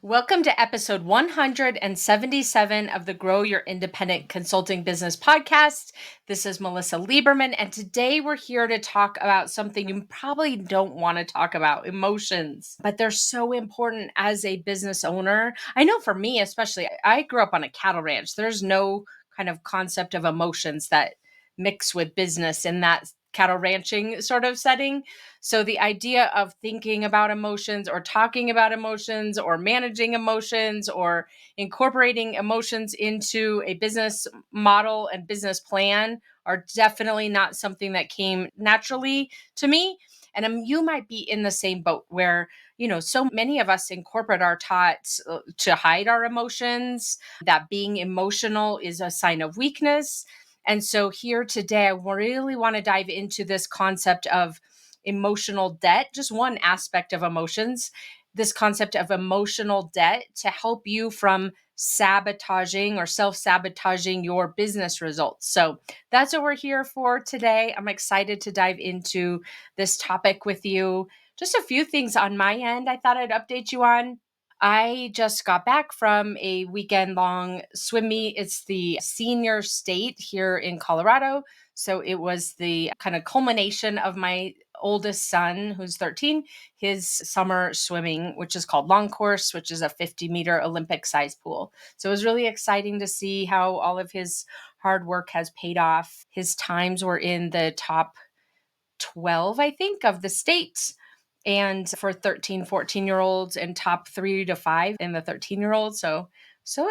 Welcome to episode 177 of the Grow Your Independent Consulting Business podcast. This is Melisa Liberman, and today we're here to talk about something you probably don't want to talk about, emotions. But they're so important as a business owner. I know for me, especially, I grew up on a cattle ranch. There's no kind of concept of emotions that mix with business in that cattle ranching sort of setting. So the idea of thinking about emotions or talking about emotions or managing emotions or incorporating emotions into a business model and business plan are definitely not something that came naturally to me. And you might be in the same boat where, so many of us in corporate are taught to hide our emotions, that being emotional is a sign of weakness. And so here today, I really want to dive into this concept of emotional debt, just one aspect of emotions, this concept of emotional debt to help you from sabotaging or self-sabotaging your business results. So that's what we're here for today. I'm excited to dive into this topic with you. Just a few things on my end I thought I'd update you on. I just got back from a weekend long swim meet. It's the senior state here in Colorado. So it was the kind of culmination of my oldest son, who's 13, his summer swimming, which is called long course, which is a 50-meter Olympic size pool. So it was really exciting to see how all of his hard work has paid off. His times were in the top 12, I think, of the state. And for 13, 14-year olds, and top 3 to 5 in the 13-year-olds. So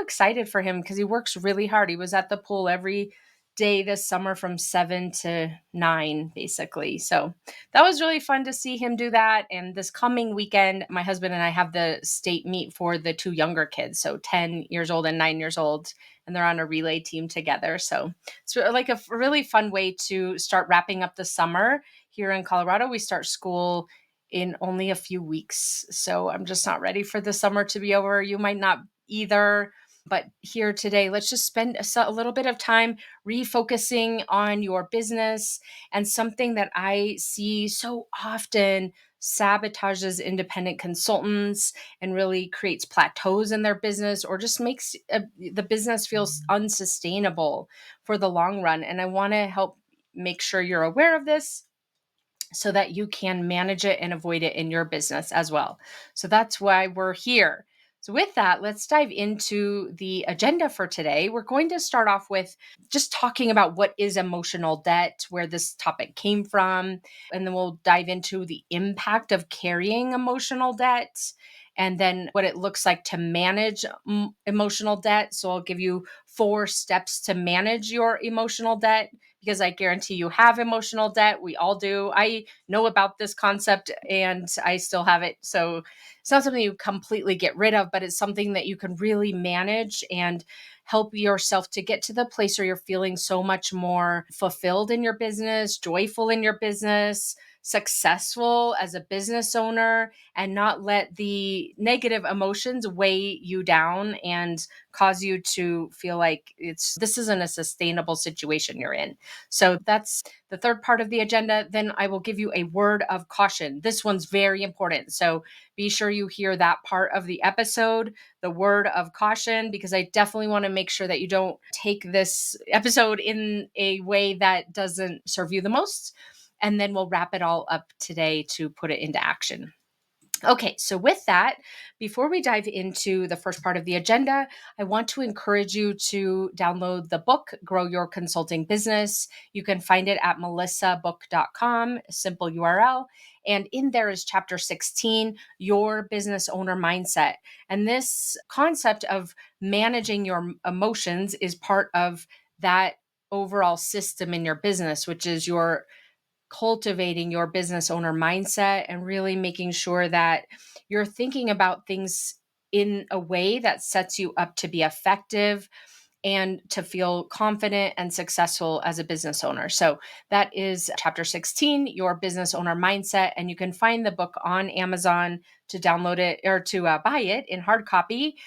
excited for him because he works really hard. He was at the pool every day this summer from 7 to 9, basically. So that was really fun to see him do that. And this coming weekend, my husband and I have the state meet for the two younger kids, so 10 years old and 9 years old, and they're on a relay team together. So it's like a really fun way to start wrapping up the summer. Here in Colorado, we start school in only a few weeks. So I'm just not ready for the summer to be over. You might not either. But here today, let's just spend a little bit of time refocusing on your business. And something that I see so often sabotages independent consultants and really creates plateaus in their business, or just makes the business feels unsustainable for the long run. And I want to help make sure you're aware of this so that you can manage it and avoid it in your business as well. So that's why we're here. So, with that, let's dive into the agenda for today. We're going to start off with just talking about what is emotional debt, where this topic came from, and then we'll dive into the impact of carrying emotional debt, and then what it looks like to manage emotional debt. So, I'll give you 4 steps to manage your emotional debt, because I guarantee you have emotional debt. We all do. I know about this concept and I still have it. So it's not something you completely get rid of, but it's something that you can really manage and help yourself to get to the place where you're feeling so much more fulfilled in your business, joyful in your business, successful as a business owner, and not let the negative emotions weigh you down and cause you to feel like this isn't a sustainable situation you're in. So that's the third part of the agenda. Then I will give you a word of caution. This one's very important. So be sure you hear that part of the episode, the word of caution, because I definitely want to make sure that you don't take this episode in a way that doesn't serve you the most. And then we'll wrap it all up today to put it into action. Okay, so with that, before we dive into the first part of the agenda, I want to encourage you to download the book, Grow Your Consulting Business. You can find it at melisabook.com, simple URL. And in there is chapter 16, Your Business Owner Mindset. And this concept of managing your emotions is part of that overall system in your business, which is your cultivating your business owner mindset and really making sure that you're thinking about things in a way that sets you up to be effective and to feel confident and successful as a business owner. So that is chapter 16, Your Business Owner Mindset. And you can find the book on Amazon to download it or to buy it in hard copy,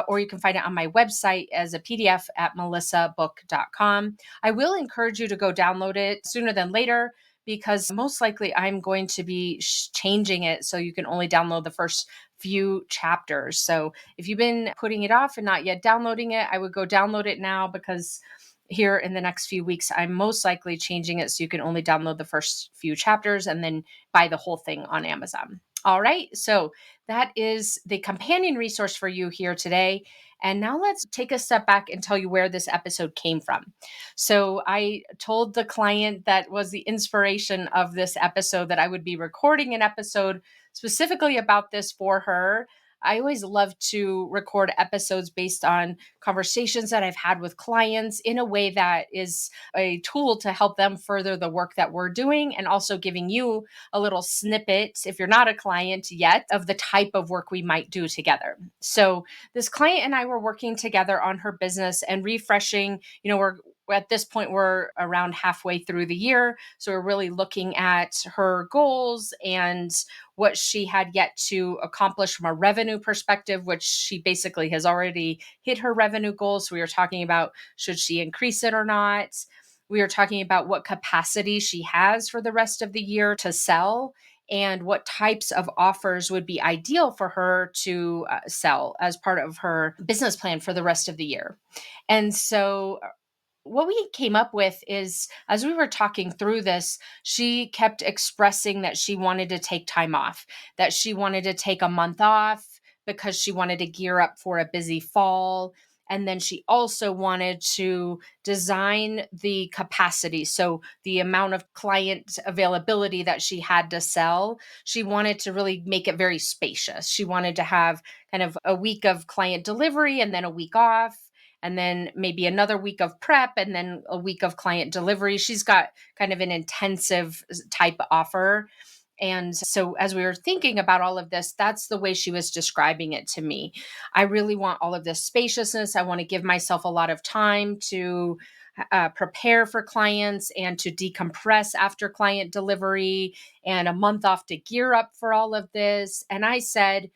or you can find it on my website as a PDF at melisabook.com. I will encourage you to go download it sooner than later, because most likely I'm going to be changing it so you can only download the first few chapters. So if you've been putting it off and not yet downloading it, I would go download it now, because here in the next few weeks, I'm most likely changing it so you can only download the first few chapters and then buy the whole thing on Amazon. All right. So that is the companion resource for you here today. And now let's take a step back and tell you where this episode came from. So I told the client that was the inspiration of this episode that I would be recording an episode specifically about this for her. I always love to record episodes based on conversations that I've had with clients in a way that is a tool to help them further the work that we're doing, and also giving you a little snippet, if you're not a client yet, of the type of work we might do together. So this client and I were working together on her business and refreshing. We're at this point, we're around halfway through the year. So we're really looking at her goals and what she had yet to accomplish from a revenue perspective, which she basically has already hit her revenue goals. So we were talking about, should she increase it or not? We were talking about what capacity she has for the rest of the year to sell, and what types of offers would be ideal for her to sell as part of her business plan for the rest of the year. And so what we came up with is, as we were talking through this, she kept expressing that she wanted to take time off, that she wanted to take a month off because she wanted to gear up for a busy fall. And then she also wanted to design the capacity. So, the amount of client availability that she had to sell, she wanted to really make it very spacious. She wanted to have kind of a week of client delivery and then a week off, and then maybe another week of prep, and then a week of client delivery. She's got kind of an intensive type offer. And so, as we were thinking about all of this, that's the way she was describing it to me. I really want all of this spaciousness. I want to give myself a lot of time to prepare for clients and to decompress after client delivery, and a month off to gear up for all of this. And I said,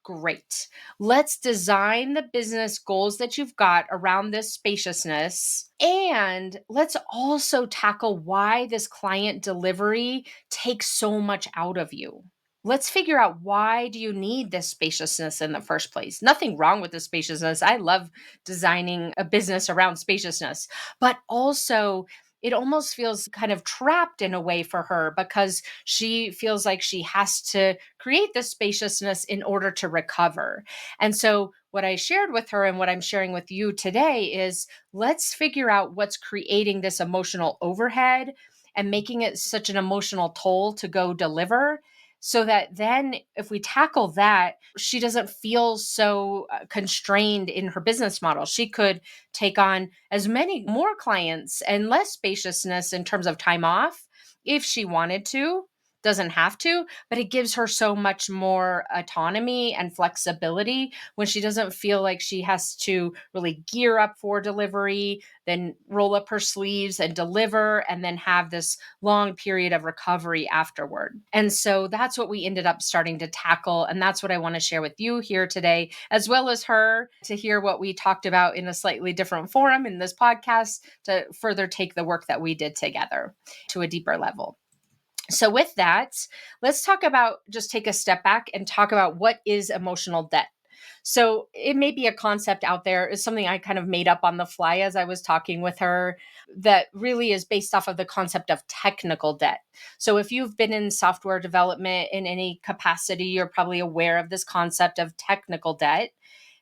great. Let's design the business goals that you've got around this spaciousness. And let's also tackle why this client delivery takes so much out of you. Let's figure out, why do you need this spaciousness in the first place? Nothing wrong with the spaciousness. I love designing a business around spaciousness, but also it almost feels kind of trapped in a way for her, because she feels like she has to create this spaciousness in order to recover. And so, what I shared with her and what I'm sharing with you today is, let's figure out what's creating this emotional overhead and making it such an emotional toll to go deliver. So that then, if we tackle that, she doesn't feel so constrained in her business model. She could take on as many more clients and less spaciousness in terms of time off if she wanted to. Doesn't have to, but it gives her so much more autonomy and flexibility when she doesn't feel like she has to really gear up for delivery, then roll up her sleeves and deliver, and then have this long period of recovery afterward. And so that's what we ended up starting to tackle. And that's what I want to share with you here today, as well as her, to hear what we talked about in a slightly different forum in this podcast, to further take the work that we did together to a deeper level. So, with that, let's talk about, just take a step back and talk about, what is emotional debt. So, it may be a concept out there. It's something I kind of made up on the fly as I was talking with her, that really is based off of the concept of technical debt. So, if you've been in software development in any capacity, you're probably aware of this concept of technical debt.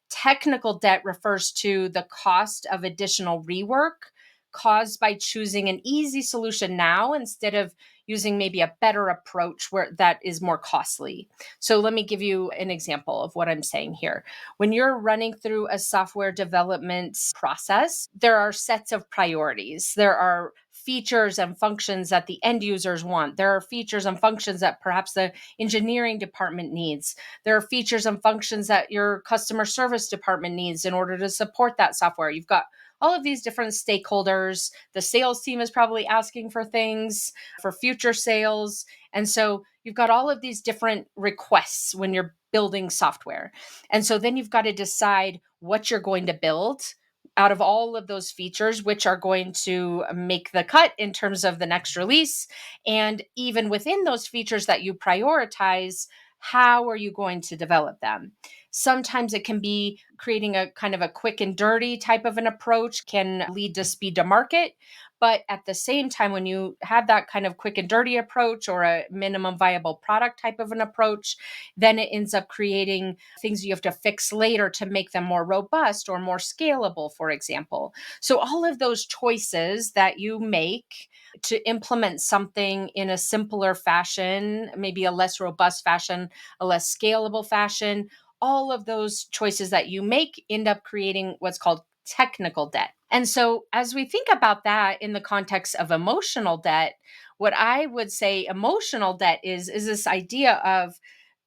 Technical debt refers to the cost of additional rework caused by choosing an easy solution now instead of using maybe a better approach where that is more costly. So let me give you an example of what I'm saying here. When you're running through a software development process, there are sets of priorities. There are features and functions that the end users want. There are features and functions that perhaps the engineering department needs. There are features and functions that your customer service department needs in order to support that software. You've got all of these different stakeholders. The sales team is probably asking for things for future sales. And so you've got all of these different requests when you're building software. And so then you've got to decide what you're going to build out of all of those features, which are going to make the cut in terms of the next release. And even within those features that you prioritize, How are you going to develop them? Sometimes it can be creating a kind of a quick and dirty type of an approach can lead to speed to market. But at the same time, when you have that kind of quick and dirty approach or a minimum viable product type of an approach, then it ends up creating things you have to fix later to make them more robust or more scalable, for example. So, all of those choices that you make to implement something in a simpler fashion, maybe a less robust fashion, a less scalable fashion, all of those choices that you make end up creating what's called technical debt. And so, as we think about that in the context of emotional debt, what I would say emotional debt is this idea of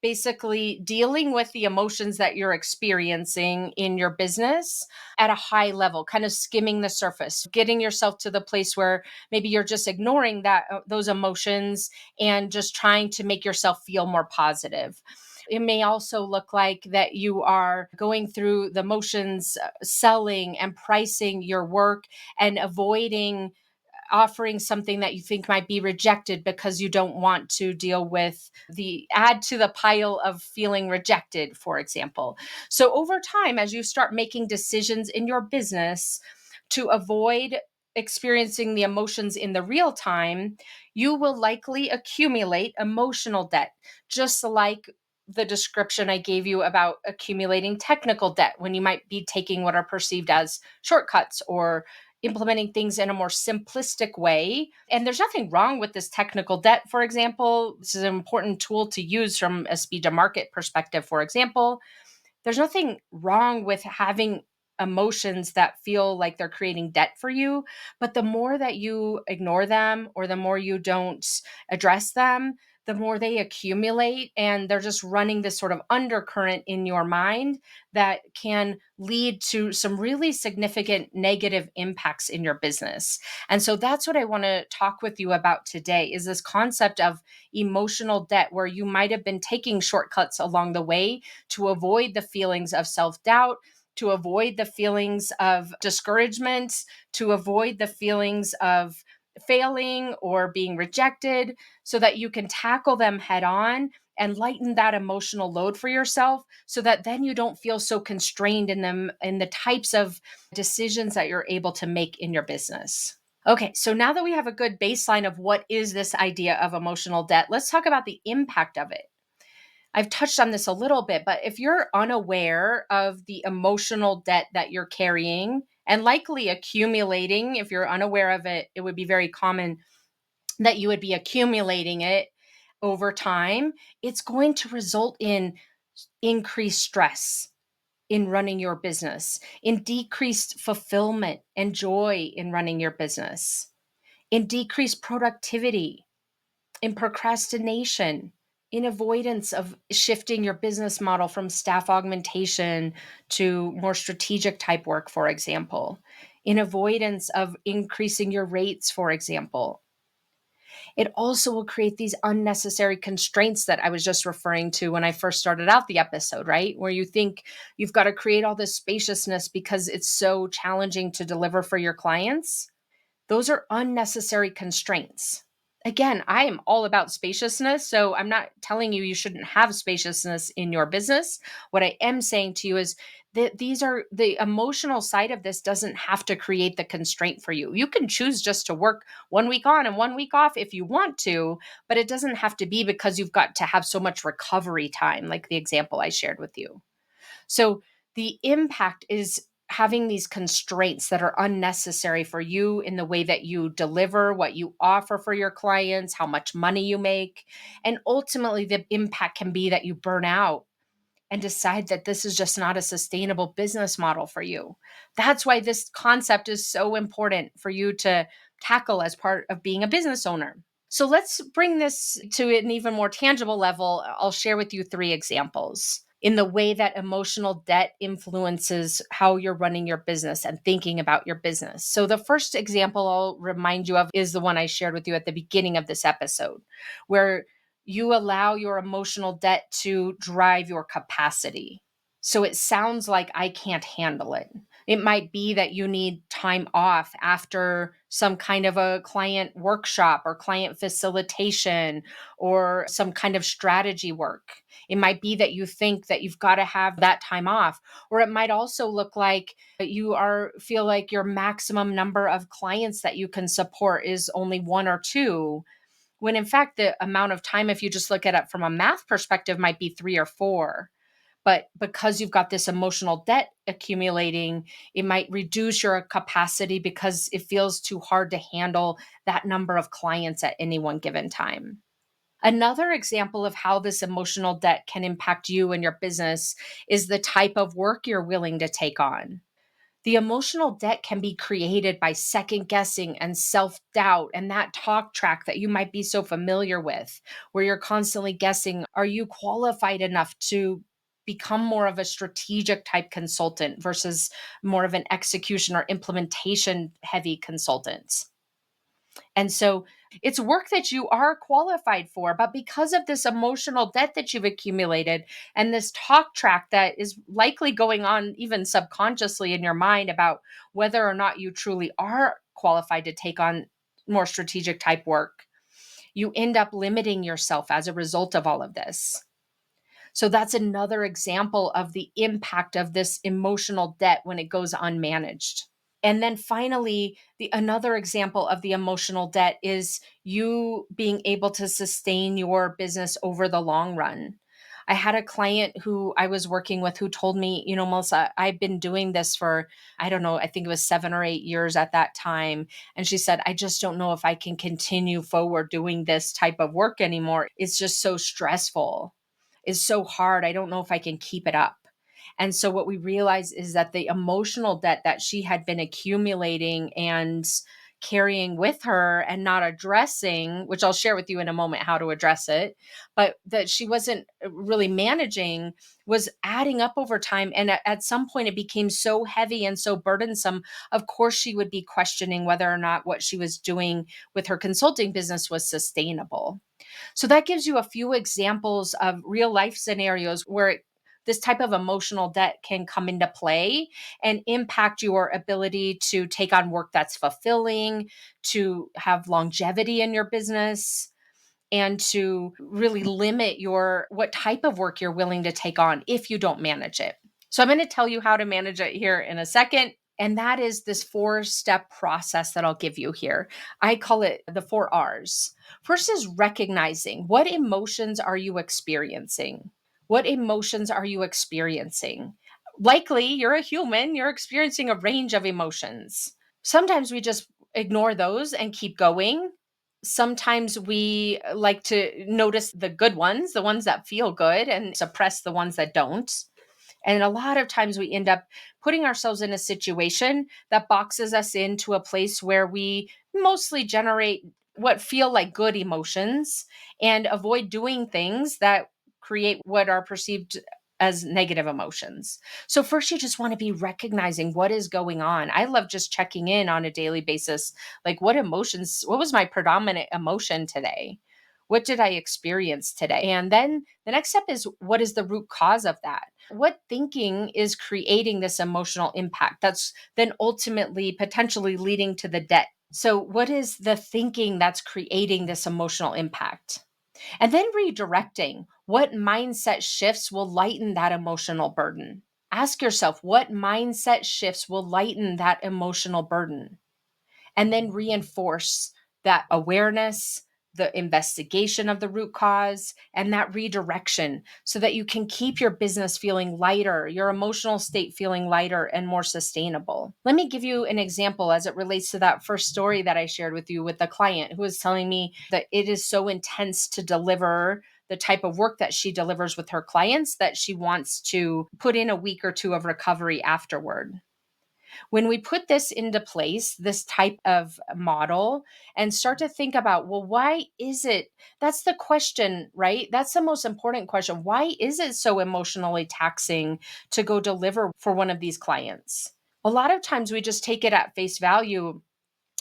basically dealing with the emotions that you're experiencing in your business at a high level, kind of skimming the surface, getting yourself to the place where maybe you're just ignoring those emotions and just trying to make yourself feel more positive. It may also look like that you are going through the motions, selling and pricing your work and avoiding offering something that you think might be rejected because you don't want to deal with the add to the pile of feeling rejected, for example. So, over time, as you start making decisions in your business to avoid experiencing the emotions in the real time, you will likely accumulate emotional debt, just like the description I gave you about accumulating technical debt when you might be taking what are perceived as shortcuts or implementing things in a more simplistic way. And there's nothing wrong with this technical debt, for example. This is an important tool to use from a speed to market perspective, for example. There's nothing wrong with having emotions that feel like they're creating debt for you, but the more that you ignore them or the more you don't address them, the more they accumulate and they're just running this sort of undercurrent in your mind that can lead to some really significant negative impacts in your business. And so that's what I want to talk with you about today is this concept of emotional debt where you might have been taking shortcuts along the way to avoid the feelings of self doubt, to avoid the feelings of discouragement, to avoid the feelings of failing or being rejected, so that you can tackle them head on and lighten that emotional load for yourself so that then you don't feel so constrained in them in the types of decisions that you're able to make in your business. Okay, so now that we have a good baseline of what is this idea of emotional debt, let's talk about the impact of it. I've touched on this a little bit, but if you're unaware of the emotional debt that you're carrying and likely accumulating, if you're unaware of it, it would be very common that you would be accumulating it over time. It's going to result in increased stress in running your business, in decreased fulfillment and joy in running your business, in decreased productivity, in procrastination, in avoidance of shifting your business model from staff augmentation to more strategic type work, for example, in avoidance of increasing your rates, for example. It also will create these unnecessary constraints that I was just referring to when I first started out the episode, right? Where you think you've got to create all this spaciousness because it's so challenging to deliver for your clients. Those are unnecessary constraints. Again, I am all about spaciousness. So I'm not telling you you shouldn't have spaciousness in your business. What I am saying to you is that these are the emotional side of this doesn't have to create the constraint for you. You can choose just to work 1 week on and 1 week off if you want to, but it doesn't have to be because you've got to have so much recovery time, like the example I shared with you. So the impact is having these constraints that are unnecessary for you in the way that you deliver what you offer for your clients, how much money you make. And ultimately, the impact can be that you burn out and decide that this is just not a sustainable business model for you. That's why this concept is so important for you to tackle as part of being a business owner. So let's bring this to an even more tangible level. I'll share with you 3 examples in the way that emotional debt influences how you're running your business and thinking about your business. So, the first example I'll remind you of is the one I shared with you at the beginning of this episode, where you allow your emotional debt to drive your capacity. So, it sounds like I can't handle it. It might be that you need time off after some kind of a client workshop or client facilitation or some kind of strategy work. It might be that you think that you've got to have that time off. Or it might also look like you are feel like your maximum number of clients that you can support is only one or two, when in fact the amount of time, if you just look at it from a math perspective, might be three or four. But because you've got this emotional debt accumulating, it might reduce your capacity because it feels too hard to handle that number of clients at any one given time. Another example of how this emotional debt can impact you and your business is the type of work you're willing to take on. The emotional debt can be created by second guessing and self doubt and that talk track that you might be so familiar with, where you're constantly guessing, are you qualified enough to become more of a strategic type consultant versus more of an execution or implementation heavy consultant? And so it's work that you are qualified for, but because of this emotional debt that you've accumulated and this talk track that is likely going on even subconsciously in your mind about whether or not you truly are qualified to take on more strategic type work, you end up limiting yourself as a result of all of this. So that's another example of the impact of this emotional debt when it goes unmanaged. And then finally, the another example of the emotional debt is you being able to sustain your business over the long run. I had a client who I was working with who told me, Melissa, I've been doing this for, I don't know, I think it was 7 or 8 years at that time. And she said, I just don't know if I can continue forward doing this type of work anymore. It's just so stressful. It's so hard. I don't know if I can keep it up. And so what we realized is that the emotional debt that she had been accumulating and carrying with her and not addressing, which I'll share with you in a moment how to address it, but that she wasn't really managing, was adding up over time. And at some point, it became so heavy and so burdensome. Of course, she would be questioning whether or not what she was doing with her consulting business was sustainable. So that gives you a few examples of real life scenarios where this type of emotional debt can come into play and impact your ability to take on work that's fulfilling, to have longevity in your business, and to really limit your what type of work you're willing to take on if you don't manage it. So I'm going to tell you how to manage it here in a second. And that is this 4-step process that I'll give you here. I call it the 4 R's. First is recognizing, what emotions are you experiencing? What emotions are you experiencing? Likely, you're a human, you're experiencing a range of emotions. Sometimes we just ignore those and keep going. Sometimes we like to notice the good ones, the ones that feel good, and suppress the ones that don't. And a lot of times we end up putting ourselves in a situation that boxes us into a place where we mostly generate what feel like good emotions and avoid doing things that create what are perceived as negative emotions. So, first, you just want to be recognizing what is going on. I love just checking in on a daily basis. Like, what was my predominant emotion today? What did I experience today? And then the next step is, what is the root cause of that? What thinking is creating this emotional impact that's then ultimately potentially leading to the debt? So, what is the thinking that's creating this emotional impact? And then redirecting, what mindset shifts will lighten that emotional burden? Ask yourself, what mindset shifts will lighten that emotional burden? And then reinforce that awareness, the investigation of the root cause, and that redirection so that you can keep your business feeling lighter, your emotional state feeling lighter and more sustainable. Let me give you an example as it relates to that first story that I shared with you with the client who was telling me that it is so intense to deliver the type of work that she delivers with her clients that she wants to put in a week or two of recovery afterward. When we put this into place, this type of model, and start to think about, well, why is it? That's the question, right? That's the most important question. Why is it so emotionally taxing to go deliver for one of these clients? A lot of times we just take it at face value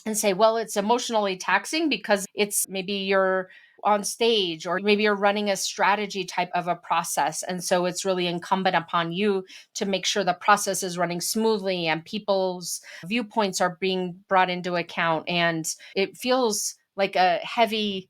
and say, well, it's emotionally taxing because it's maybe you're on stage, or maybe you're running a strategy type of a process. And so it's really incumbent upon you to make sure the process is running smoothly and people's viewpoints are being brought into account. And it feels like a heavy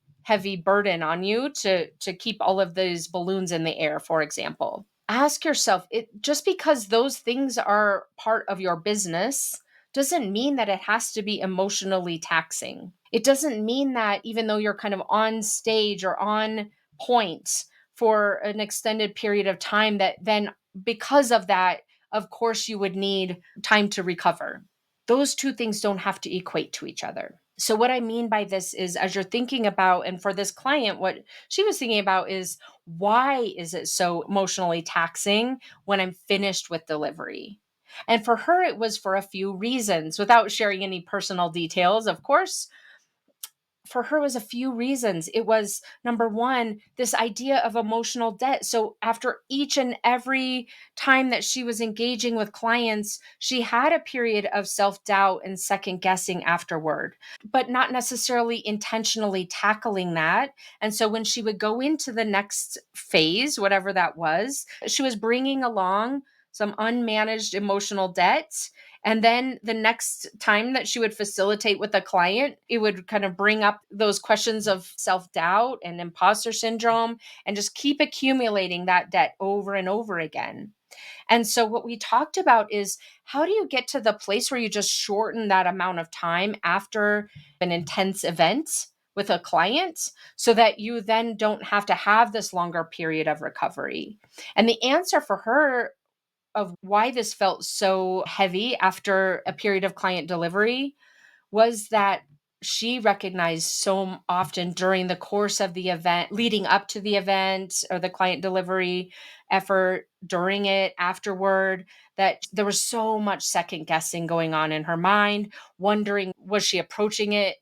burden on you to keep all of those balloons in the air, for example. Ask yourself, it just because those things are part of your business doesn't mean that it has to be emotionally taxing. It doesn't mean that even though you're kind of on stage or on point for an extended period of time, that then because of that, of course, you would need time to recover. Those two things don't have to equate to each other. So, what I mean by this is, as you're thinking about, and for this client, what she was thinking about is, why is it so emotionally taxing when I'm finished with delivery? And for her, it was for a few reasons, without sharing any personal details, of course. For her, was a few reasons. It was, number one, this idea of emotional debt. So after each and every time that she was engaging with clients, she had a period of self-doubt and second guessing afterward, but not necessarily intentionally tackling that. And so when she would go into the next phase, whatever that was, she was bringing along some unmanaged emotional debt. And then the next time that she would facilitate with a client, it would kind of bring up those questions of self doubt and imposter syndrome, and just keep accumulating that debt over and over again. And so, what we talked about is, how do you get to the place where you just shorten that amount of time after an intense event with a client, so that you then don't have to have this longer period of recovery? And the answer for her of why this felt so heavy after a period of client delivery was that she recognized so often during the course of the event, leading up to the event or the client delivery effort, during it, afterward, that there was so much second guessing going on in her mind, wondering, was she approaching it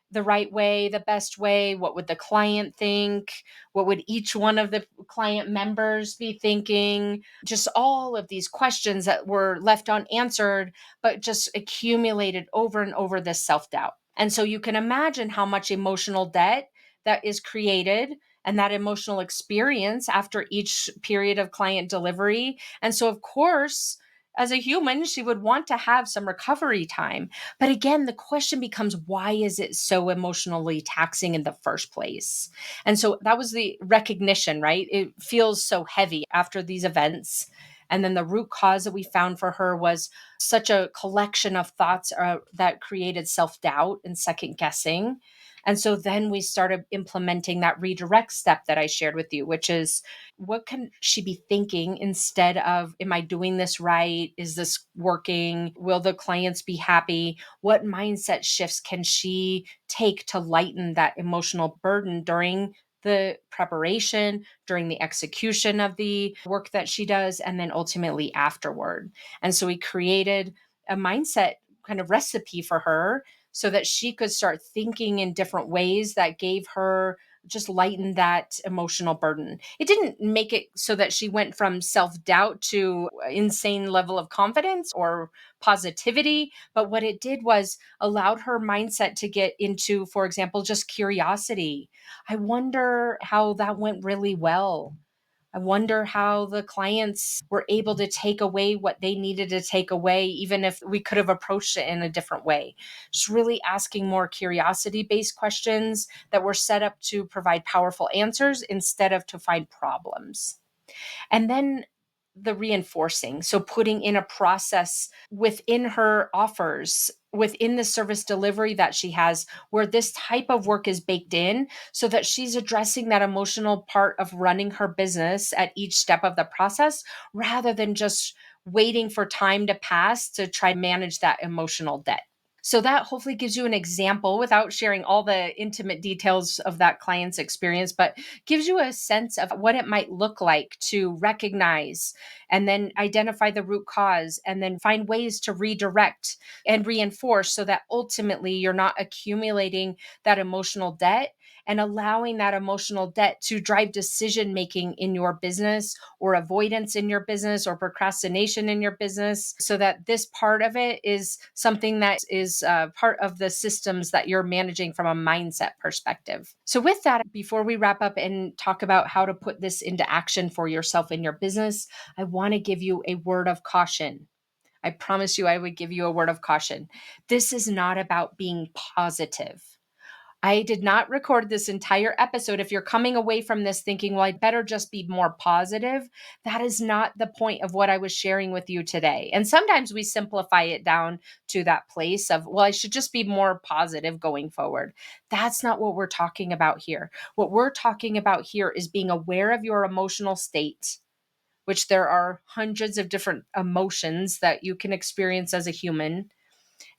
the right way, the best way? What would the client think? What would each one of the client members be thinking? Just all of these questions that were left unanswered, but just accumulated over and over, this self doubt. And so you can imagine how much emotional debt that is created, and that emotional experience after each period of client delivery. And so, of course, as a human, she would want to have some recovery time. But again, the question becomes, why is it so emotionally taxing in the first place? And so that was the recognition, right? It feels so heavy after these events. And then the root cause that we found for her was such a collection of thoughts that created self doubt and second guessing. And so then we started implementing that redirect step that I shared with you, which is, what can she be thinking instead of, am I doing this right? Is this working? Will the clients be happy? What mindset shifts can she take to lighten that emotional burden during the preparation, during the execution of the work that she does, and then ultimately afterward? And so we created a mindset kind of recipe for her, so that she could start thinking in different ways that gave her, just lighten that emotional burden. It didn't make it so that she went from self-doubt to insane level of confidence or positivity, but what it did was allowed her mindset to get into, for example, just curiosity. I wonder how that went really well. I wonder how the clients were able to take away what they needed to take away, even if we could have approached it in a different way. Just really asking more curiosity based questions that were set up to provide powerful answers instead of to find problems. And then the reinforcing. So putting in a process within her offers, within the service delivery that she has, where this type of work is baked in, so that she's addressing that emotional part of running her business at each step of the process, rather than just waiting for time to pass to try to manage that emotional debt. So that hopefully gives you an example, without sharing all the intimate details of that client's experience, but gives you a sense of what it might look like to recognize and then identify the root cause, and then find ways to redirect and reinforce, so that ultimately you're not accumulating that emotional debt, and allowing that emotional debt to drive decision making in your business, or avoidance in your business, or procrastination in your business, so that this part of it is something that is part of the systems that you're managing from a mindset perspective. So with that, before we wrap up and talk about how to put this into action for yourself in your business, I want to give you a word of caution. I promise you I would give you a word of caution. This is not about being positive. I did not record this entire episode. If you're coming away from this thinking, well, I'd better just be more positive, that is not the point of what I was sharing with you today. And sometimes we simplify it down to that place of, well, I should just be more positive going forward. That's not what we're talking about here. What we're talking about here is being aware of your emotional state, which there are hundreds of different emotions that you can experience as a human,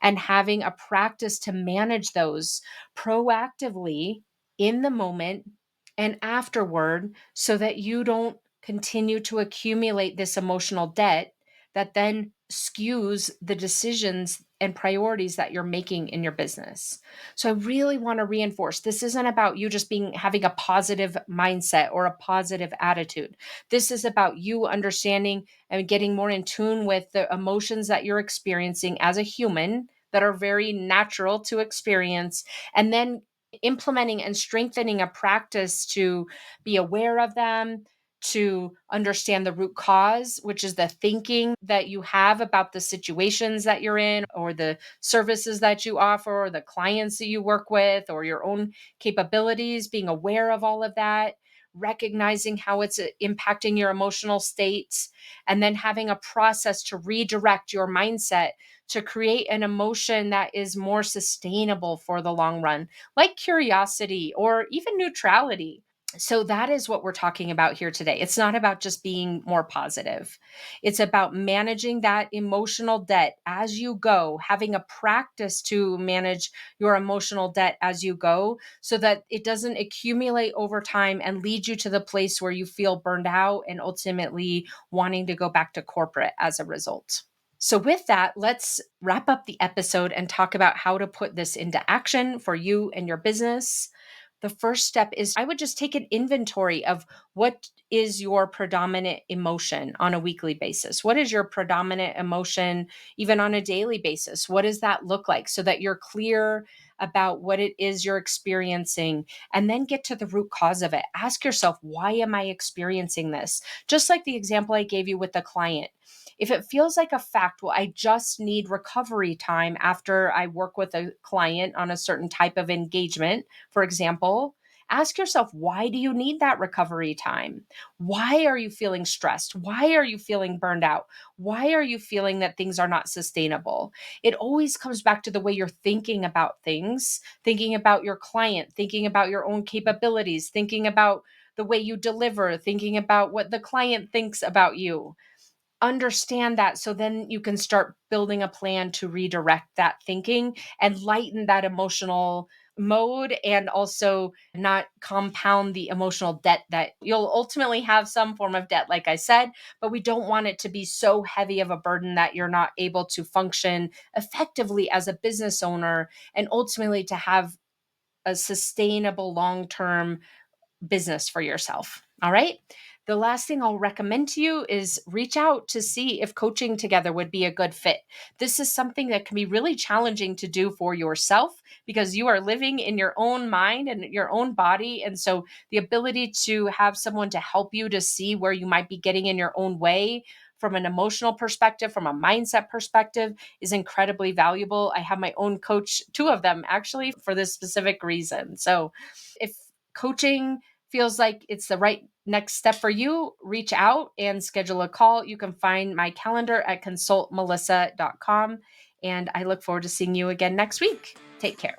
and having a practice to manage those proactively in the moment and afterward, so that you don't continue to accumulate this emotional debt that then skews the decisions and priorities that you're making in your business. So I really want to reinforce, this isn't about you just having a positive mindset or a positive attitude. This is about you understanding and getting more in tune with the emotions that you're experiencing as a human, that are very natural to experience, and then implementing and strengthening a practice to be aware of them, to understand the root cause, which is the thinking that you have about the situations that you're in, or the services that you offer, or the clients that you work with, or your own capabilities, being aware of all of that, recognizing how it's impacting your emotional states, and then having a process to redirect your mindset to create an emotion that is more sustainable for the long run, like curiosity or even neutrality. So that is what we're talking about here today. It's not about just being more positive. It's about managing that emotional debt as you go, having a practice to manage your emotional debt as you go, so that it doesn't accumulate over time and lead you to the place where you feel burned out and ultimately wanting to go back to corporate as a result. So, with that, let's wrap up the episode and talk about how to put this into action for you and your business. The first step is, I would just take an inventory of what is your predominant emotion on a weekly basis. What is your predominant emotion even on a daily basis? What does that look like, so that you're clear about what it is you're experiencing, and then get to the root cause of it. Ask yourself, why am I experiencing this? Just like the example I gave you with the client. If it feels like a fact, well, I just need recovery time after I work with a client on a certain type of engagement, for example, ask yourself, why do you need that recovery time? Why are you feeling stressed? Why are you feeling burned out? Why are you feeling that things are not sustainable? It always comes back to the way you're thinking about things, thinking about your client, thinking about your own capabilities, thinking about the way you deliver, thinking about what the client thinks about you. Understand that, so then you can start building a plan to redirect that thinking and lighten that emotional mode, and also not compound the emotional debt that you'll ultimately have. Some form of debt, like I said, but we don't want it to be so heavy of a burden that you're not able to function effectively as a business owner, and ultimately to have a sustainable long-term business for yourself. All right. The last thing I'll recommend to you is reach out to see if coaching together would be a good fit. This is something that can be really challenging to do for yourself, because you are living in your own mind and your own body. And so the ability to have someone to help you to see where you might be getting in your own way from an emotional perspective, from a mindset perspective, is incredibly valuable. I have my own coach, two of them actually, for this specific reason. So if coaching feels like it's the right next step for you, reach out and schedule a call. You can find my calendar at consultmelisa.com. And I look forward to seeing you again next week. Take care.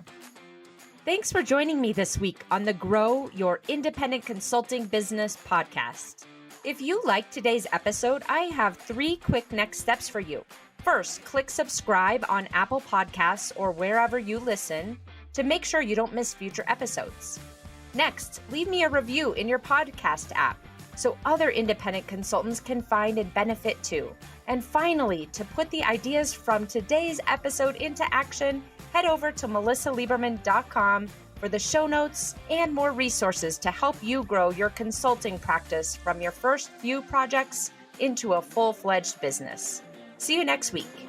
Thanks for joining me this week on the Grow Your Independent Consulting Business podcast. If you liked today's episode, I have 3 quick next steps for you. First, click subscribe on Apple Podcasts or wherever you listen to make sure you don't miss future episodes. Next, leave me a review in your podcast app so other independent consultants can find and benefit too. And finally, to put the ideas from today's episode into action, Head over to melisaliberman.com for the show notes and more resources to help you grow your consulting practice from your first few projects into a full-fledged business. See you next week.